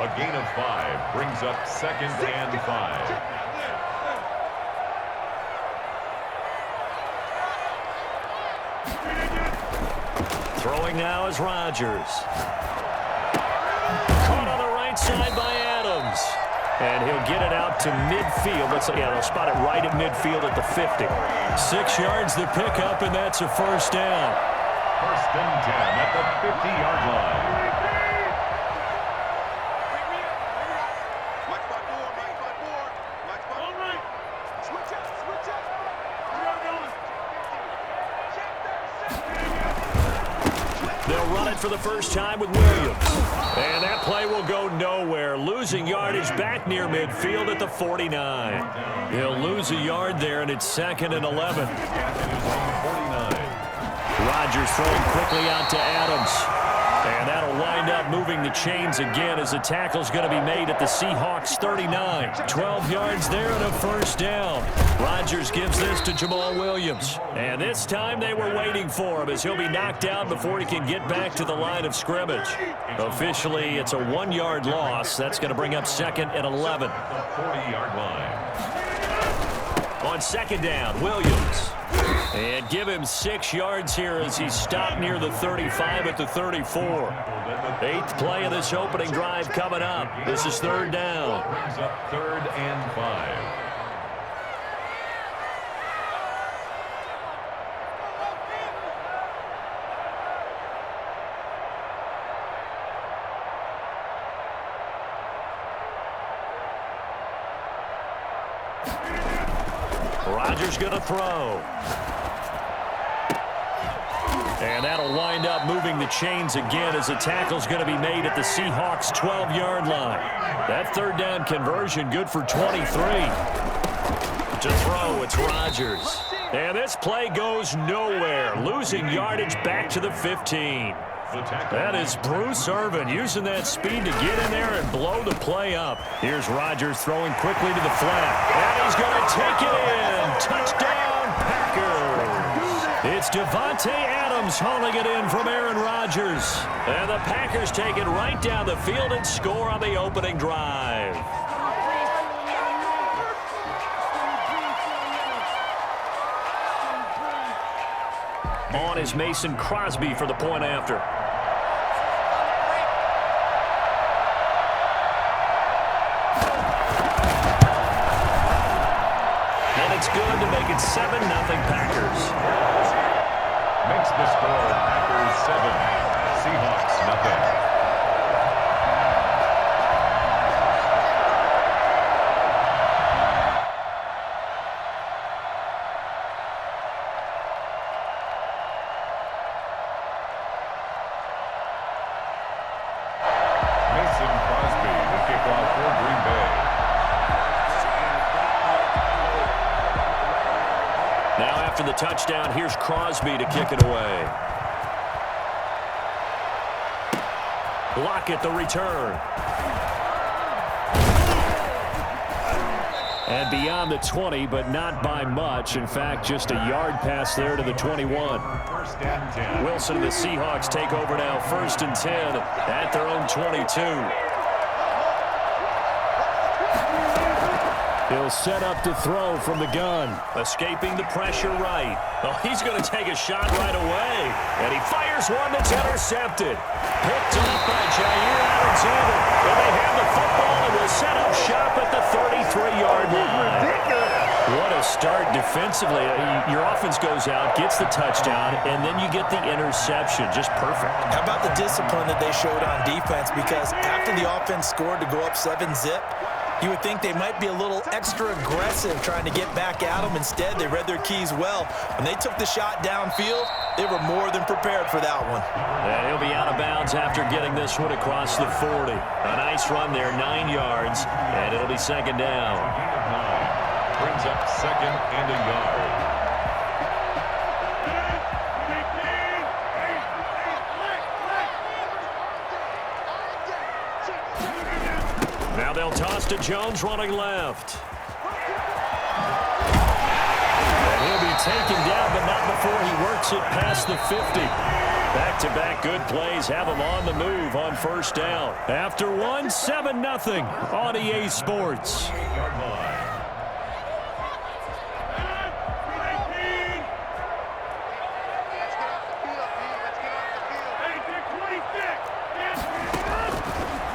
A gain of 5 brings up 2nd and 5. Throwing now is Rodgers. Caught on the right side by Adams. And he'll get it out to midfield. They'll spot it right at midfield at the 50. 6 yards to pick up, and that's a first down. First and 10 at the 50-yard line. They'll run it for the first time with Williams. And that play will go nowhere. Losing yardage back near midfield at the 49. He'll lose a yard there, and it's 2nd and 11. Rodgers throwing quickly out to Adams. And that'll wind up moving the chains again as the tackle's going to be made at the Seahawks 39. 12 yards there and a first down. Rodgers gives this to Jamal Williams. And this time they were waiting for him as he'll be knocked down before he can get back to the line of scrimmage. Officially, it's a 1-yard loss. That's going to bring up 2nd and 11. The 40-yard line. On 2nd down, Williams. And give him 6 yards here as he's stopped near the 35 at the 34. 8th play of this opening drive coming up. This is 3rd down. Brings up 3rd and 5. Rodgers going to throw. And that'll wind up moving the chains again as the tackle's going to be made at the Seahawks 12-yard line. That 3rd down conversion good for 23. To throw, it's Rodgers. And this play goes nowhere. Losing yardage back to the 15. That is Bruce Irvin using that speed to get in there and blow the play up. Here's Rodgers throwing quickly to the flat. And he's going to take it in. Touchdown, Packers. It's Devontae Adams hauling it in from Aaron Rodgers. And the Packers take it right down the field and score on the opening drive. On is Mason Crosby for the point after. And it's good to make it 7-0 Packers. Makes the score Packers 7, Seahawks nothing. After the touchdown, here's Crosby to kick it away. Lockett the return. And beyond the 20, but not by much. In fact, just a yard pass there to the 21. Wilson and the Seahawks take over now, 1st and 10 at their own 22. He'll set up to throw from the gun. Escaping the pressure right. Oh, he's going to take a shot right away. And he fires one that's intercepted. Picked up by Jair Alexander. And they have the football and will set up shop at the 33-yard line. What a start defensively. Your offense goes out, gets the touchdown, and then you get the interception. Just perfect. How about the discipline that they showed on defense? Because after the offense scored to go up 7-zip, you would think they might be a little extra aggressive trying to get back at them. Instead, they read their keys well. When they took the shot downfield, they were more than prepared for that one. And he'll be out of bounds after getting this one across the 40. A nice run there, 9 yards, and it'll be 2nd down. Brings up 2nd and a yard. Now they'll toss to Jones running left. And he'll be taken down, but not before he works it past the 50. Back-to-back good plays have them on the move on first down. After one, 7-0 on EA Sports.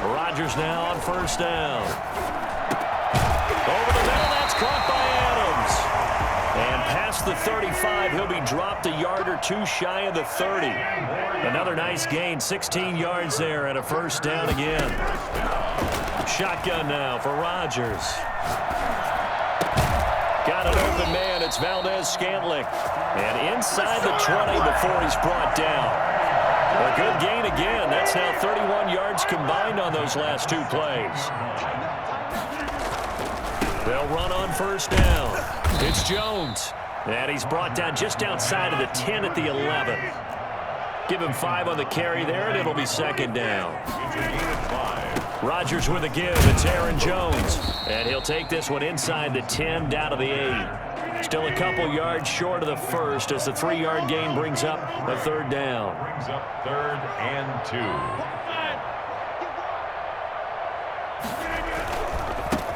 Rodgers now on first down. Over the middle, that's caught by Adams. And past the 35, he'll be dropped a yard or two shy of the 30. Another nice gain, 16 yards there and a first down again. Shotgun now for Rodgers. Got an open man, it's Valdez-Scantling. And inside the 20 before he's brought down. A good gain again. That's now 31 yards combined on those last two plays. They'll run on first down. It's Jones. And he's brought down just outside of the 10 at the 11. Give him 5 on the carry there, and it'll be second down. Rodgers with a give. It's Aaron Jones. And he'll take this one inside the 10 down to the 8. Still a couple yards short of the first as the 3-yard gain brings up a third down. Brings up 3rd and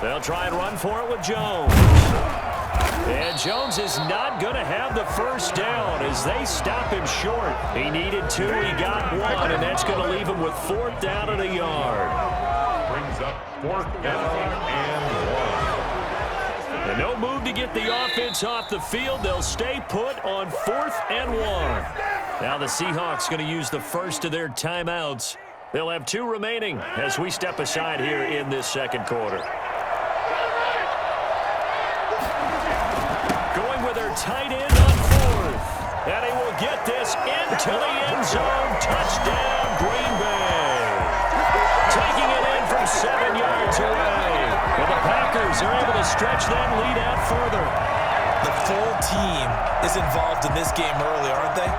2. They'll try and run for it with Jones. And Jones is not going to have the first down as they stop him short. He needed 2, he got 1, and that's going to leave him with 4th down and a yard. Brings up 4th down and 1. And no move to get the offense off the field. They'll stay put on 4th and 1. Now the Seahawks going to use the first of their timeouts. They'll have 2 remaining as we step aside here in this second quarter. Going with their tight end on 4th. And he will get this into the end zone. Touchdown, Green Bay. Taking it in from 7 yards away. And the Packers are able to stretch that lead out further. The full team is involved in this game early, aren't they?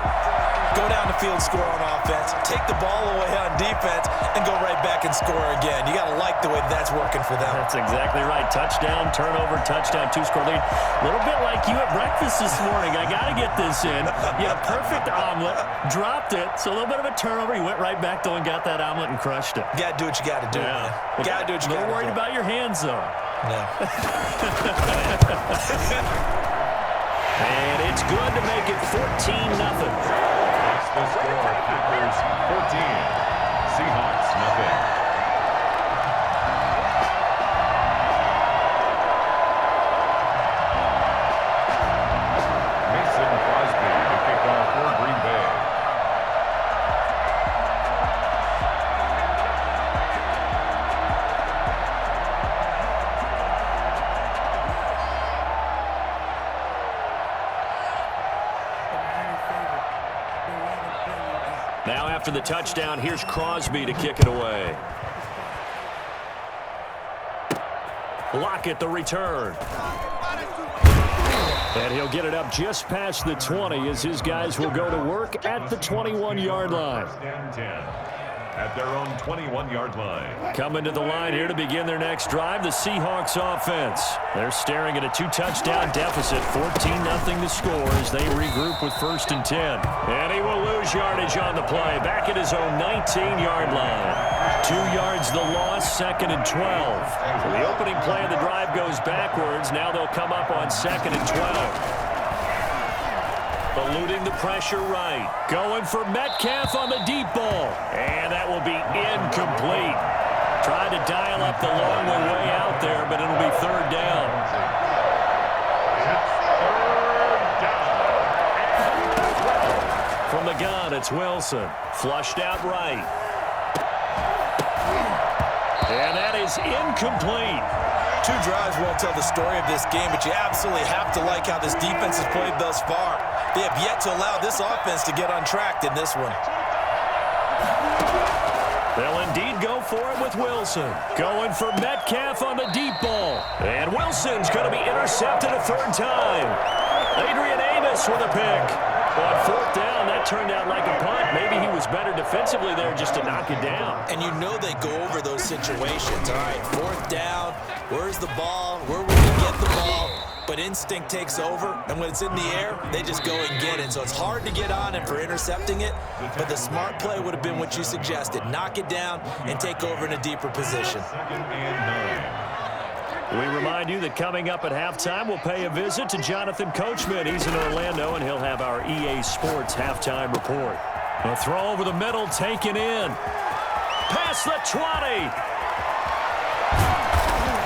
Go down the field, score on offense, take the ball away on defense, and go right back and score again. You got to like the way that's working for them. That's exactly right. Touchdown, turnover, touchdown, 2-score lead. A little bit like you at breakfast this morning. I got to get this in. You had a perfect omelet, dropped it, so a little bit of a turnover. You went right back, though, and got that omelet and crushed it. You got to do what you got to do, man. You got to do what you got to do. A little worried about your hands, though. No. And it's good to make it 14-0. The score, Packers 14, Seahawks nothing. Mason Crosby to kick off for Green Bay. Now after the touchdown, here's Crosby to kick it away. Lockett the return. And he'll get it up just past the 20 as his guys will go to work at the 21-yard line. Stand 10 at their own 21-yard line. Coming to the line here to begin their next drive, the Seahawks offense. They're staring at a 2-touchdown deficit, 14-0 the score as they regroup with 1st and 10. And he will lose yardage on the play, back at his own 19-yard line. 2 yards the loss, 2nd and 12. So the opening play of the drive goes backwards. Now they'll come up on 2nd and 12. Eluding the pressure right. Going for Metcalf on the deep ball. And that will be incomplete. Tried to dial up the long way out there, but it'll be 3rd down. From the gun, it's Wilson. Flushed out right. And that is incomplete. 2 drives won't tell the story of this game, but you absolutely have to like how this defense has played thus far. They have yet to allow this offense to get untracked in this one. They'll indeed go for it with Wilson. Going for Metcalf on the deep ball. And Wilson's going to be intercepted a 3rd time. Adrian Amos with a pick. On 4th down, that turned out like a punt. Maybe he was better defensively there just to knock it down. And you know they go over those situations. All right, 4th down, Where's the ball? Where will we get the ball? But instinct takes over, and when it's in the air, they just go and get it. So it's hard to get on him for intercepting it, but the smart play would have been what you suggested. Knock it down and take over in a deeper position. We remind you that coming up at halftime, we'll pay a visit to Jonathan Coachman. He's in Orlando, and he'll have our EA Sports halftime report. A throw over the middle, taken in. Past the 20.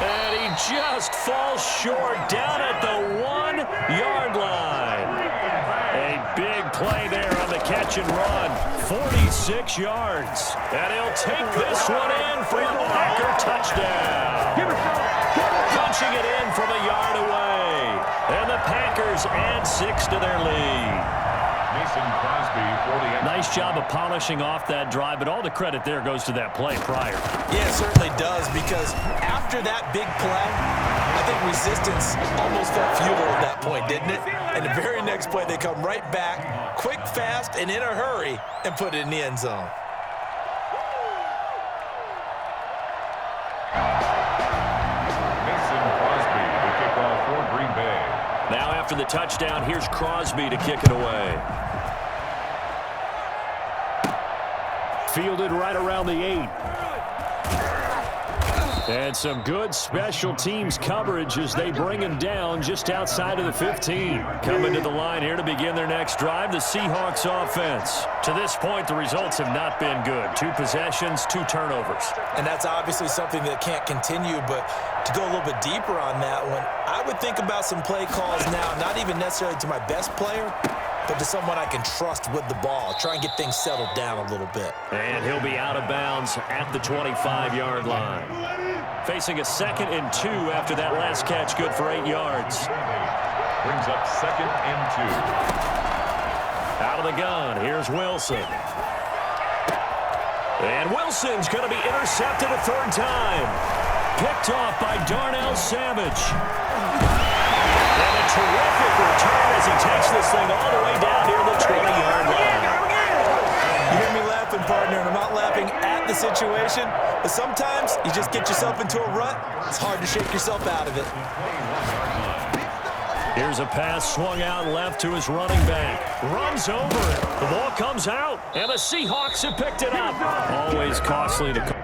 And he just falls short down at the 1-yard line. A big play there on the catch and run. 46 yards. And he'll take this one in for a Packer touchdown. Punching it in from a yard away. And the Packers add 6 to their lead. Nice job of polishing off that drive, but all the credit there goes to that play prior. Yeah, it certainly does, because after that big play, I think resistance almost felt futile at that point, didn't it? And the very next play, they come right back, quick, fast, and in a hurry, and put it in the end zone. Now after the touchdown, here's Crosby to kick it away. Fielded right around the 8. And some good special teams coverage as they bring him down just outside of the 15. Coming to the line here to begin their next drive, the Seahawks offense. To this point, the results have not been good. 2 possessions, 2 turnovers. And that's obviously something that can't continue, but to go a little bit deeper on that one, I would think about some play calls now, not even necessarily to my best player, but to someone I can trust with the ball. Try and get things settled down a little bit. And he'll be out of bounds at the 25-yard line. Facing a 2nd and 2 after that last catch, good for 8 yards. Brings up 2nd and 2. Out of the gun, here's Wilson. And Wilson's going to be intercepted a 3rd time. Picked off by Darnell Savage. And a terrific return as he takes this thing all the way down near the 20-yard line. You hear me laughing, partner, and I'm not laughing at the situation, but sometimes you just get yourself into a rut. It's hard to shake yourself out of it. Here's a pass swung out left to his running back. Runs over it. The ball comes out, and the Seahawks have picked it up. Always costly to call.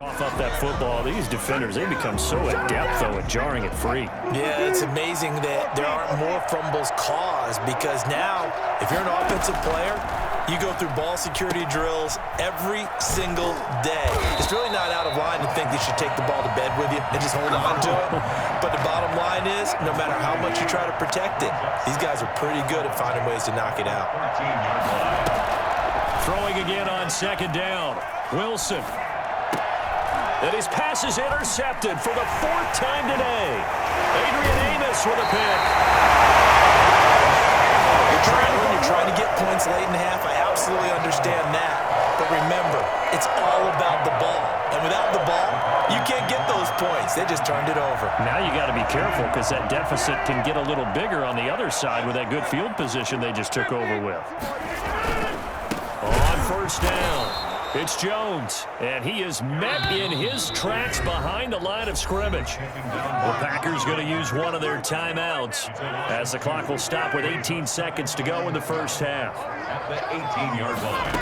Off that football, these defenders, they become so adept, though, at jarring it free. Yeah, it's amazing that there aren't more fumbles caused, because now, if you're an offensive player, you go through ball security drills every single day. It's really not out of line to think you should take the ball to bed with you and just hold on to it. But the bottom line is, no matter how much you try to protect it, these guys are pretty good at finding ways to knock it out. Throwing again on 2nd down. Wilson. And his pass is intercepted for the 4th time today. Adrian Amos with a pick. When you're trying to get points late in the half, I absolutely understand that. But remember, it's all about the ball. And without the ball, you can't get those points. They just turned it over. Now you got to be careful, because that deficit can get a little bigger on the other side with that good field position they just took over with. On 1st down. It's Jones, and he is met in his tracks behind the line of scrimmage. The Packers going to use one of their timeouts as the clock will stop with 18 seconds to go in the first half. At the 18-yard line.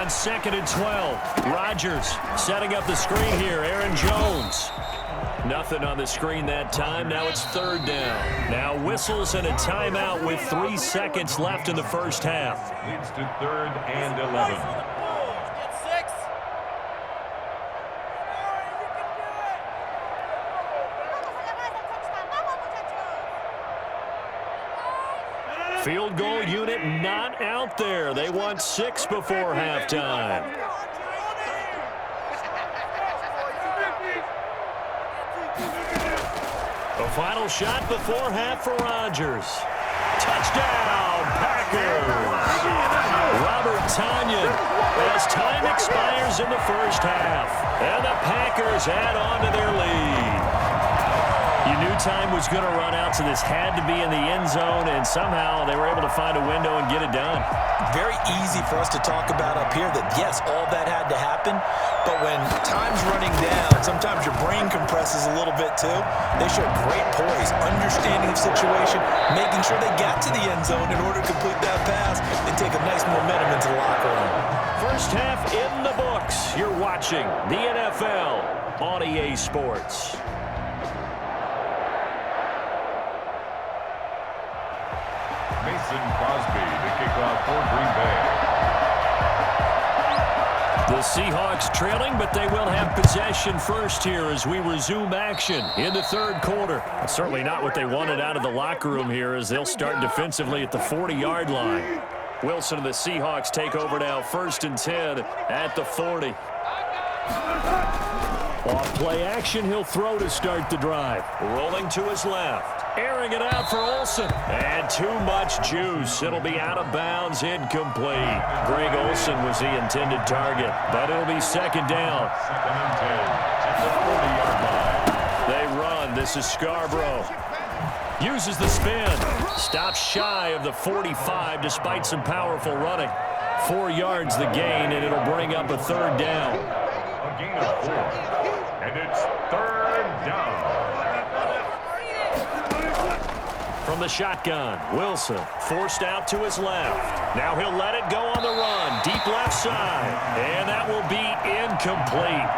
On 2nd and 12, Rodgers setting up the screen here. Aaron Jones. Nothing on the screen that time. Now it's 3rd down. Now whistles and a timeout with 3 seconds left in the first half. Leads to 3rd and 11. Field goal unit not out there. They want 6 before halftime. The final shot before half for Rodgers. Touchdown, Packers! Robert Tonyan as time expires in the first half. And the Packers add on to their lead. You knew time was going to run out, so this had to be in the end zone, and somehow they were able to find a window and get it done. Very easy for us to talk about up here that, yes, all that had to happen, but when time's running down, sometimes your brain compresses a little bit too. They showed great poise, understanding of situation, making sure they got to the end zone in order to complete that pass and take a nice momentum into the locker room. First half in the books. You're watching the NFL on EA Sports. Mason Crosby to kick off for Green Bay. The Seahawks trailing, but they will have possession first here as we resume action in the 3rd quarter. Certainly not what they wanted out of the locker room here as they'll start defensively at the 40-yard line. Wilson and the Seahawks take over now, 1st and 10 at the 40. Off play action, he'll throw to start the drive. Rolling to his left. Airing it out for Olsen. And too much juice. It'll be out of bounds, incomplete. Greg Olsen was the intended target, but it'll be 2nd down. 2nd and 10 at the 40-yard line. They run. This is Scarborough. Uses the spin. Stops shy of the 45 despite some powerful running. 4 yards the gain, and it'll bring up a 3rd down. A gain of 4. And it's 3rd down. From the shotgun, Wilson forced out to his left. Now he'll let it go on the run. Deep left side. And that will be incomplete.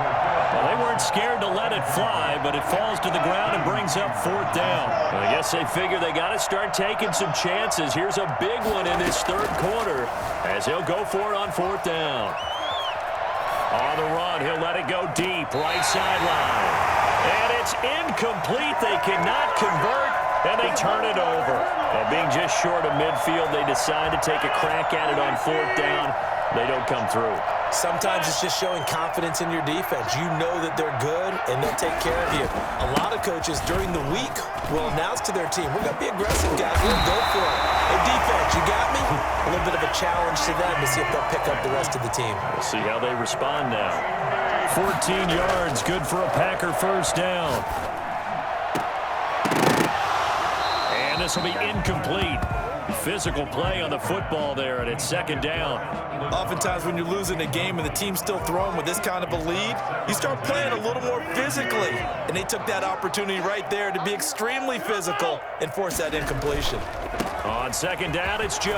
Well, they weren't scared to let it fly, but it falls to the ground and brings up 4th down. I guess they figure they got to start taking some chances. Here's a big one in this 3rd quarter as he'll go for it on 4th down. On the run, he'll let it go deep, right sideline. And it's incomplete. They cannot convert, and they turn it over. Well, being just short of midfield, they decide to take a crack at it on 4th down. They don't come through. Sometimes it's just showing confidence in your defense. You know that they're good, and they'll take care of you. A lot of coaches during the week will announce to their team, we're going to be aggressive, guys. We're going to go for it. Hey, defense, you got me? A little bit of a challenge to them to see if they'll pick up the rest of the team. We'll see how they respond now. 14 yards, good for a Packer 1st down. And this will be incomplete. Physical play on the football there, and it's 2nd down. Oftentimes when you're losing a game and the team's still throwing with this kind of a lead, you start playing a little more physically. And they took that opportunity right there to be extremely physical and force that incompletion. On 2nd down, it's Jones.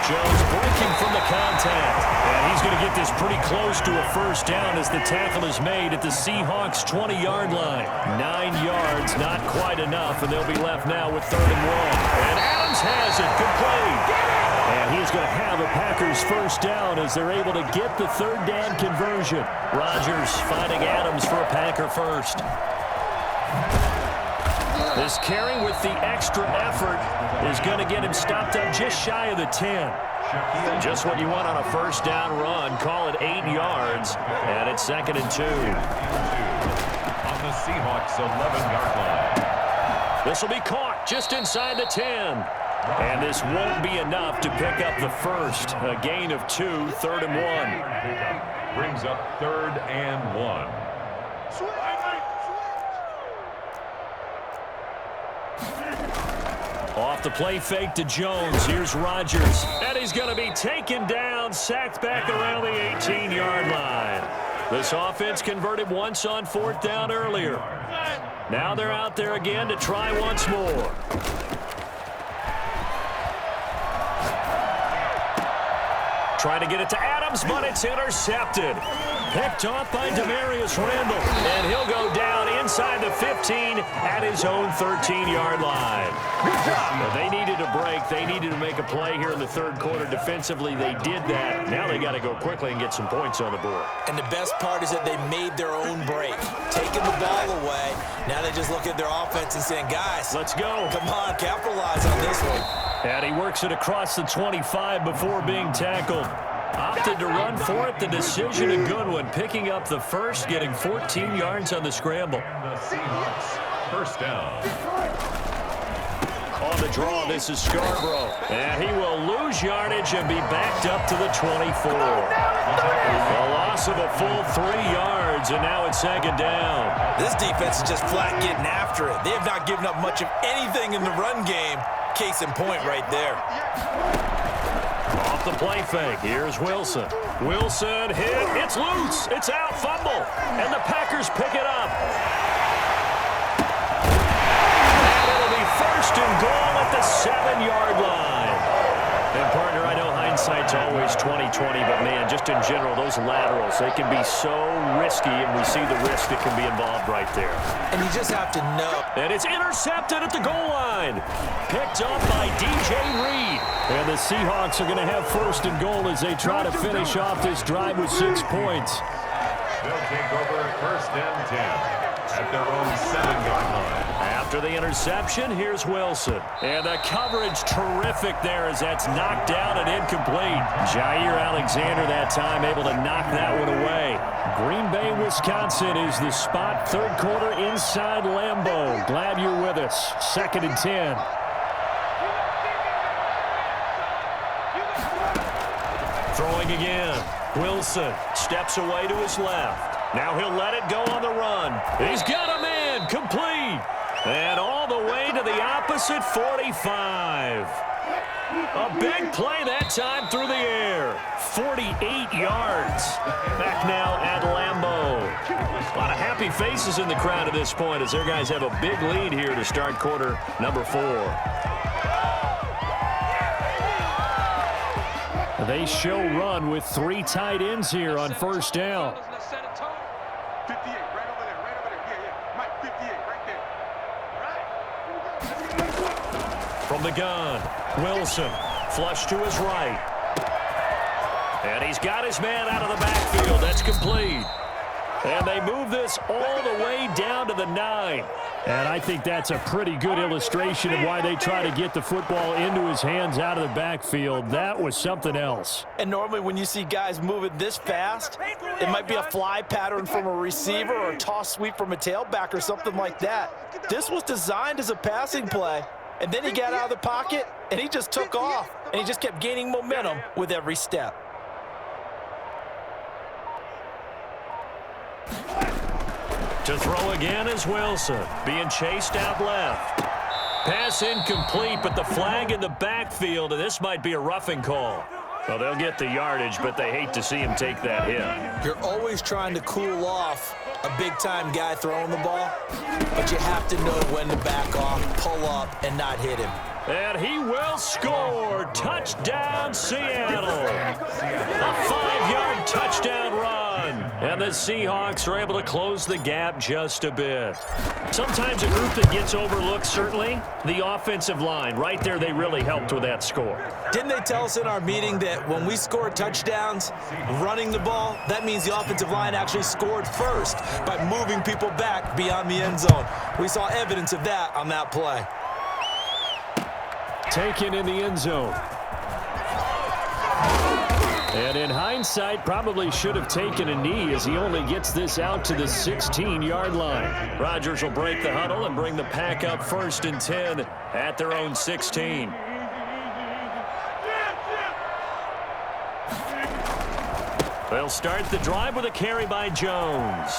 Jones breaking from the contact. And he's going to get this pretty close to a 1st down as the tackle is made at the Seahawks' 20-yard line. 9 yards, not quite enough, and they'll be left now with 3rd and 1. And Adams has it, complete. And he's going to have a Packers 1st down as they're able to get the 3rd down conversion. Rodgers finding Adams for a Packer 1st. This carry with the extra effort is going to get him stopped up just shy of the 10. Just what you want on a 1st down run. Call it 8 yards, and it's 2nd and 2. On the Seahawks' 11-yard line. This will be caught just inside the 10. And this won't be enough to pick up the 1st. A gain of 2, 3rd and 1. Brings up 3rd and 1. Off the play fake to Jones. Here's Rodgers. And he's going to be taken down, sacked back around the 18-yard line. This offense converted once on 4th down earlier. Now they're out there again to try once more. Trying to get it to Adams, but it's intercepted. Picked off by Demarius Randall. And he'll go down inside the 15 at his own 13-yard line. Well, they needed a break. They needed to make a play here in the 3rd quarter. Defensively, they did that. Now they got to go quickly and get some points on the board. And the best part is that they made their own break. Taking the ball away. Now they just look at their offense and saying, guys, let's go. Come on, capitalize on this one. And he works it across the 25 before being tackled. Opted to run for it. The decision, a good one. Picking up the first, getting 14 yards on the scramble. The Seahawks, first down. On the draw, this is Scarborough. And he will lose yardage and be backed up to the 24. A loss of a full 3 yards, and now it's 2nd down. This defense is just flat getting after it. They have not given up much of anything in the run game. Case in point right there. Off the play fake, here's Wilson. Wilson hit, it's loose, it's out, fumble, and the Packers pick it up. And it'll be 1st and goal at the 7-yard line. And partner, I know hindsight's always 20/20, but man, just in general, those laterals, they can be so risky, and we see the risk that can be involved right there. And you just have to know. And it's intercepted at the goal line. Picked up by DJ Reed. And the Seahawks are going to have 1st and goal as they try to finish off this drive with 6 points. They'll take over 1st and 10 at their own 7-yard line. After the interception, here's Wilson. And the coverage terrific there as that's knocked down and incomplete. Jair Alexander that time able to knock that one away. Green Bay, Wisconsin is the spot. 3rd quarter inside Lambeau. Glad you're with us. 2nd and 10. Throwing again. Wilson steps away to his left. Now he'll let it go on the run. He's got a man. Complete. And all the way to the opposite 45. A big play that time through the air. 48 yards. Back now at Lambeau. A lot of happy faces in the crowd at this point as their guys have a big lead here to start quarter number 4. They show run with 3 tight ends here on 1st down. From the gun, Wilson, flush to his right. And he's got his man out of the backfield. That's complete. And they move this all the way down to the 9. And I think that's a pretty good illustration of why they try to get the football into his hands out of the backfield. That was something else. And normally when you see guys moving this fast, it might be a fly pattern from a receiver or a toss sweep from a tailback or something like that. This was designed as a passing play. And then he got out of the pocket, and he just took off. And he just kept gaining momentum with every step. To throw again is Wilson, being chased out left. Pass incomplete, but the flag in the backfield, and this might be a roughing call. Well, they'll get the yardage, but they hate to see him take that hit. You're always trying to cool off a big-time guy throwing the ball, but you have to know when to back off, pull up, and not hit him. And he will score. Touchdown, Seattle. A 5-yard touchdown run. And the Seahawks are able to close the gap just a bit. Sometimes a group that gets overlooked, certainly, the offensive line. Right there, they really helped with that score. Didn't they tell us in our meeting that when we score touchdowns running the ball, that means the offensive line actually scored first by moving people back beyond the end zone? We saw evidence of that on that play. Taken in the end zone. And in hindsight, probably should have taken a knee as he only gets this out to the 16-yard line. Rodgers will break the huddle and bring the pack up 1st and 10 at their own 16. They'll start the drive with a carry by Jones.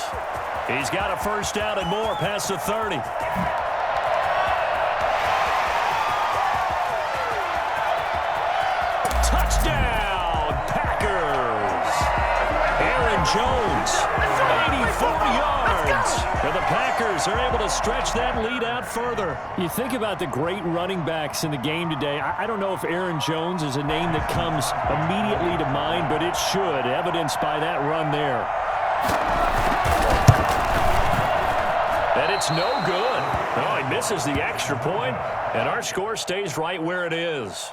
He's got a 1st down and more past the 30. And the Packers are able to stretch that lead out further. You think about the great running backs in the game today. I don't know if Aaron Jones is a name that comes immediately to mind, but it should, evidenced by that run there. And it's no good. Oh, he misses the extra point, and our score stays right where it is.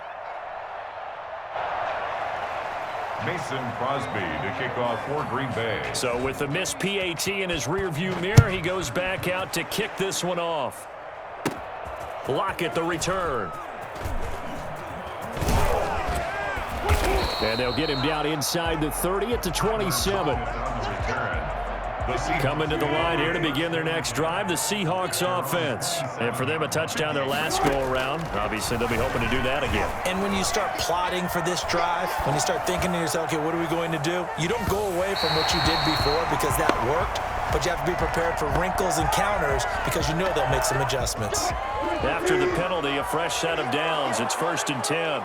Mason Crosby to kick off for Green Bay. So with the missed PAT in his rearview mirror, he goes back out to kick this one off. Lockett the return. And they'll get him down inside the 30 at the 27. Coming to the line here to begin their next drive, the Seahawks offense. And for them, a touchdown their last go-around. Obviously, they'll be hoping to do that again. And when you start plotting for this drive, when you start thinking to yourself, okay, what are we going to do? You don't go away from what you did before because that worked, but you have to be prepared for wrinkles and counters because you know they'll make some adjustments. After the penalty, a fresh set of downs. It's 1st and 10.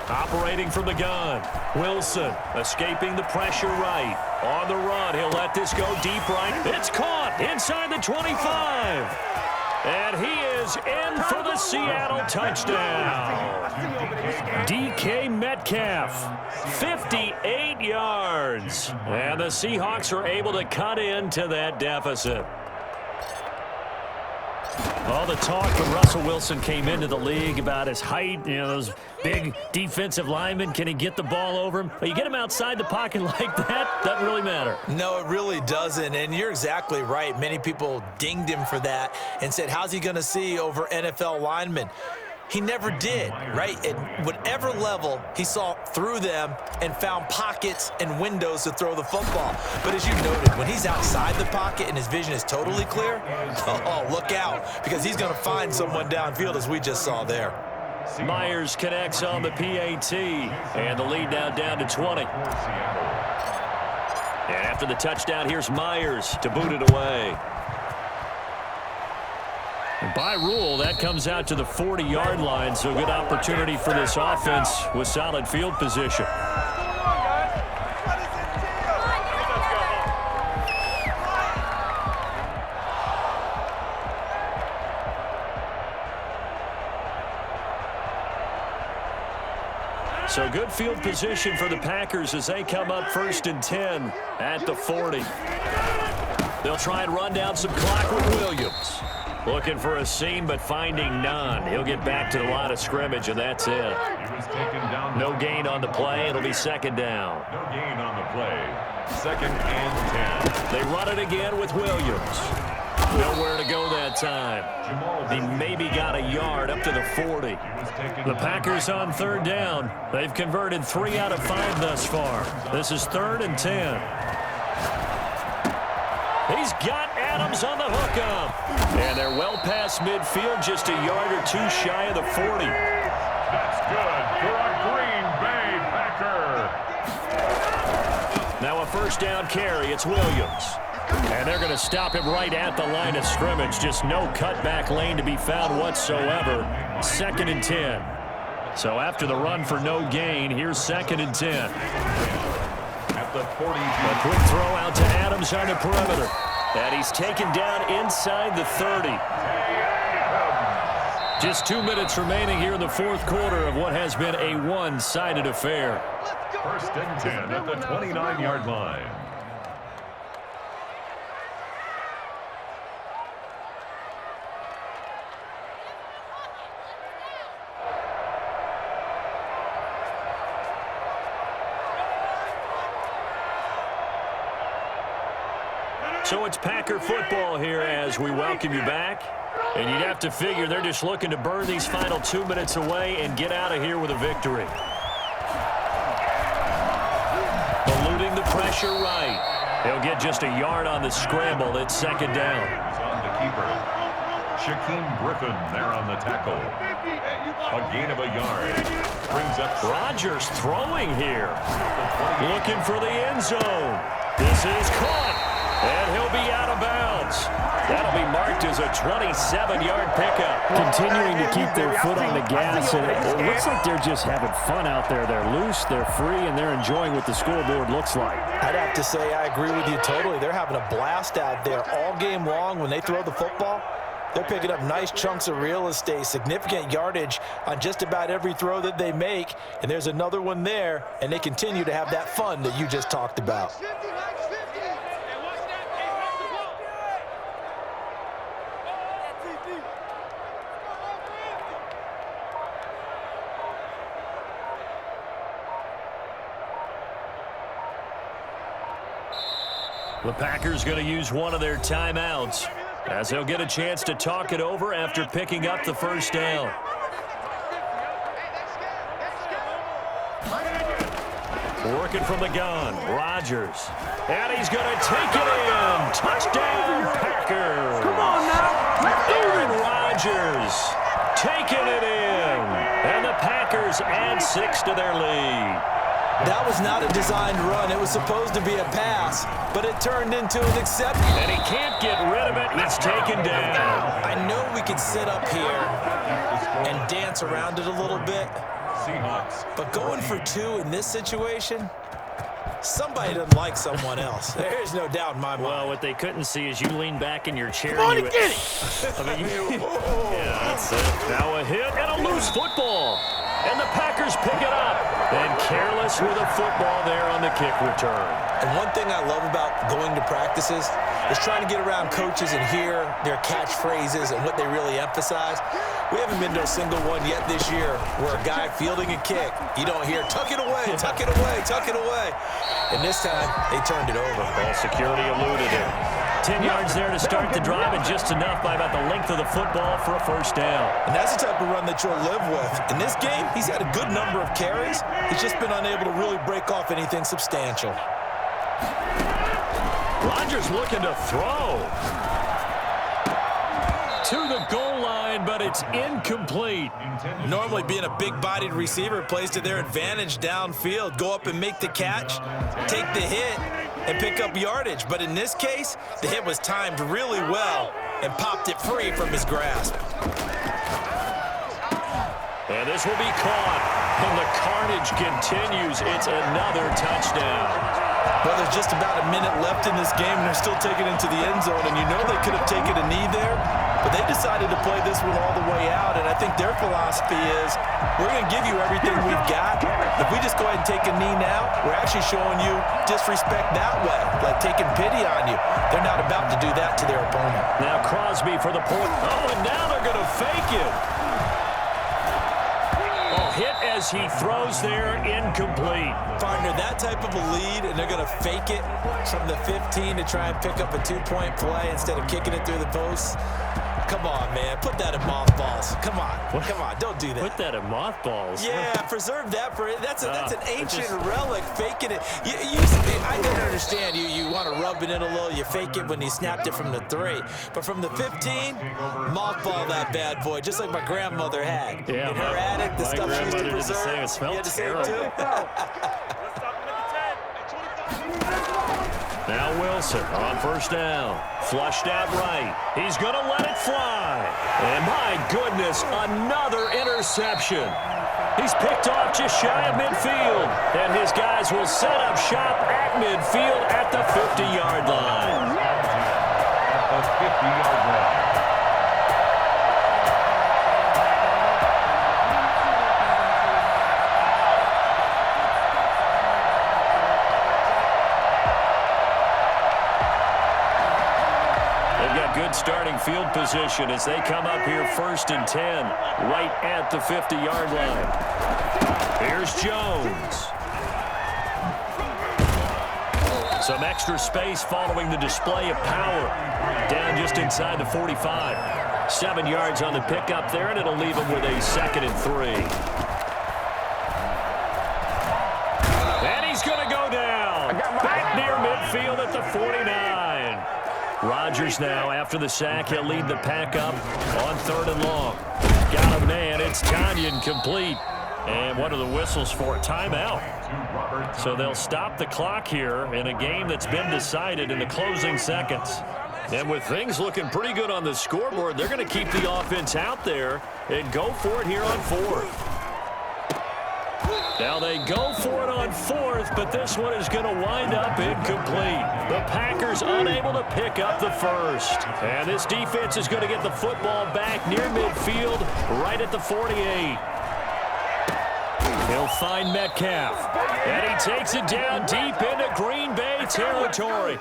Operating from the gun, Wilson escaping the pressure right. On the run, he'll let this go deep right. It's caught inside the 25. And he is in for the Seattle touchdown. DK Metcalf, 58 yards. And the Seahawks are able to cut into that deficit. All the talk when Russell Wilson came into the league about his height, you know, those big defensive linemen, can he get the ball over him? But you get him outside the pocket like that, doesn't really matter. No, it really doesn't, and you're exactly right. Many people dinged him for that and said, how's he going to see over NFL linemen? He never did, right? At whatever level, he saw through them and found pockets and windows to throw the football. But as you noted, when he's outside the pocket and his vision is totally clear, oh, look out, because he's going to find someone downfield, as we just saw there. Myers connects on the PAT, and the lead now down to 20. And after the touchdown, here's Myers to boot it away. And by rule, that comes out to the 40-yard line, so good opportunity for this offense with solid field position. So good field position for the Packers as they come up 1st and 10 at the 40. They'll try and run down some clock with Williams. Looking for a seam, but finding none. He'll get back to the line of scrimmage, and that's it. No gain on the play. It'll be 2nd down. No gain on the play. 2nd and 10. They run it again with Williams. Nowhere to go that time. He maybe got a yard up to the 40. The Packers on 3rd down. They've converted 3 out of 5 thus far. This is 3rd and 10. He's got Adams on the hookup. And they're well past midfield, just a yard or 2 shy of the 40. That's good for a Green Bay Packer. Now a 1st down carry. It's Williams. And they're going to stop him right at the line of scrimmage. Just no cutback lane to be found whatsoever. 2nd and 10. So after the run for no gain, here's 2nd and 10. At the 40. A quick throw out to Adams on the perimeter. And he's taken down inside the 30. Just 2 minutes remaining here in the 4th quarter of what has been a one-sided affair. 1st and 10 at the 29-yard line. So it's Packer football here as we welcome you back. And you'd have to figure they're just looking to burn these final 2 minutes away and get out of here with a victory. Eluding the pressure right. He'll get just a yard on the scramble. It's 2nd down. He's on the keeper. Shaquem Griffin there on the tackle. A gain of a yard. Brings up Rodgers throwing here. Looking for the end zone. This is caught. And he'll be out of bounds. That'll be marked as a 27-yard pickup. Continuing to keep their foot on the gas, and it looks like they're just having fun out there. They're loose, they're free, and they're enjoying what the scoreboard looks like. I'd have to say I agree with you totally. They're having a blast out there all game long. When they throw the football, they're picking up nice chunks of real estate, significant yardage on just about every throw that they make. And there's another one there, and they continue to have that fun that you just talked about. The Packers going to use one of their timeouts as they'll get a chance to talk it over after picking up the first down. Working from the gun, Rodgers. And he's going to take it in. Touchdown, Packers. Come on now. Let's do Aaron it. Rodgers taking it in. And the Packers add 6 to their lead. That was not a designed run. It was supposed to be a pass, but it turned into an acceptance. And he can't get rid of it. It's taken down. I know we could sit up here and dance around it a little bit, but going for 2 in this situation, somebody doesn't like someone else. There's no doubt in my mind. Well, what they couldn't see is you lean back in your chair. Come on and and get it. I mean, yeah, that's it. Now a hit and a loose football. And the Packers pick it up. And careless with a football there on the kick return. And one thing I love about going to practices is trying to get around coaches and hear their catchphrases and what they really emphasize. We haven't been to a single one yet this year where a guy fielding a kick, you don't hear, tuck it away, tuck it away, tuck it away. And this time, they turned it over. Ball security eluded him. 10 yards there to start the drive, and just enough by about the length of the football for a first down. And that's the type of run that you'll live with. In this game, he's had a good number of carries. He's just been unable to really break off anything substantial. Rodgers looking to throw. To the goal line, but it's incomplete. Normally being a big-bodied receiver plays to their advantage downfield. Go up and make the catch, take the hit, and pick up yardage. But in this case, the hit was timed really well and popped it free from his grasp. And this will be caught. And the carnage continues. It's another touchdown. Well, there's just about a minute left in this game, and they're still taking it into the end zone. And you know they could have taken a knee there, but they decided to play this one all the way out. And I think their philosophy is, we're going to give you everything we've got. If we just go ahead and take a knee now, we're actually showing you disrespect that way, like taking pity on you. They're not about to do that to their opponent. Now Crosby for the point. Oh, and now they're going to fake it. Hit as he throws there, incomplete. Partner, that type of a lead, and they're going to fake it from the 15 to try and pick up a 2-point play instead of kicking it through the posts. Come on, man. Put that in mothballs. Come on. Come on. Don't do that. Put that in mothballs? Yeah, preserve that for it. That's an ancient relic, faking it. I didn't understand. You want to rub it in a little. You fake it when you snapped it from the 3. But from the 15, mothball that bad boy, just like my grandmother had. Yeah, in her attic, the stuff she used to preserve. It smelled terrible. Now Wilson on first down. Flushed out right. He's going to let it fly. And my goodness, another interception. He's picked off just shy of midfield. And his guys will set up shop at midfield at the 50-yard line. At the 50-yard line. Good starting field position as they come up here 1st and 10, right at the 50-yard line. Here's Jones. Some extra space following the display of power. Down just inside the 45. 7 yards on the pickup there, and it'll leave him with a 2nd and 3. And he's going to go down. Back near midfield at the 49. Rodgers now, after the sack, he'll lead the pack up on 3rd and long. Got a man. It's Tanyan complete. And what are the whistles for? Timeout. So they'll stop the clock here in a game that's been decided in the closing seconds. And with things looking pretty good on the scoreboard, they're going to keep the offense out there and go for it here on fourth. Now they go for it on fourth, but this one is going to wind up incomplete. The Packers unable to pick up the first. And this defense is going to get the football back near midfield, right at the 48. He'll find Metcalf. And he takes it down deep into Green Bay territory.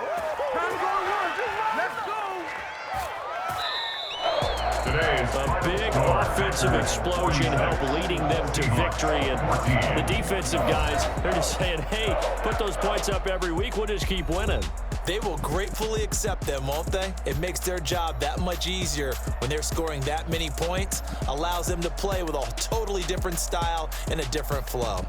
A big offensive explosion helped leading them to victory. And the defensive guys, they're just saying, hey, put those points up every week. We'll just keep winning. They will gratefully accept them, won't they? It makes their job that much easier when they're scoring that many points. Allows them to play with a totally different style and a different flow.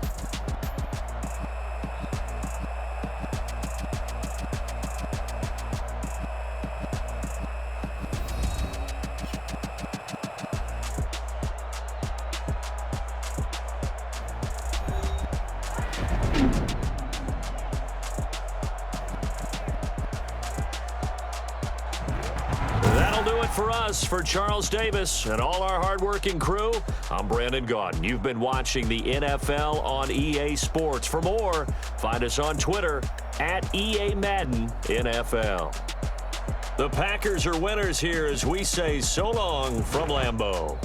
For us, for Charles Davis and all our hardworking crew, I'm Brandon Gaudin. You've been watching the NFL on EA Sports. For more, find us on Twitter at EA Madden NFL. The Packers are winners here as we say so long from Lambeau.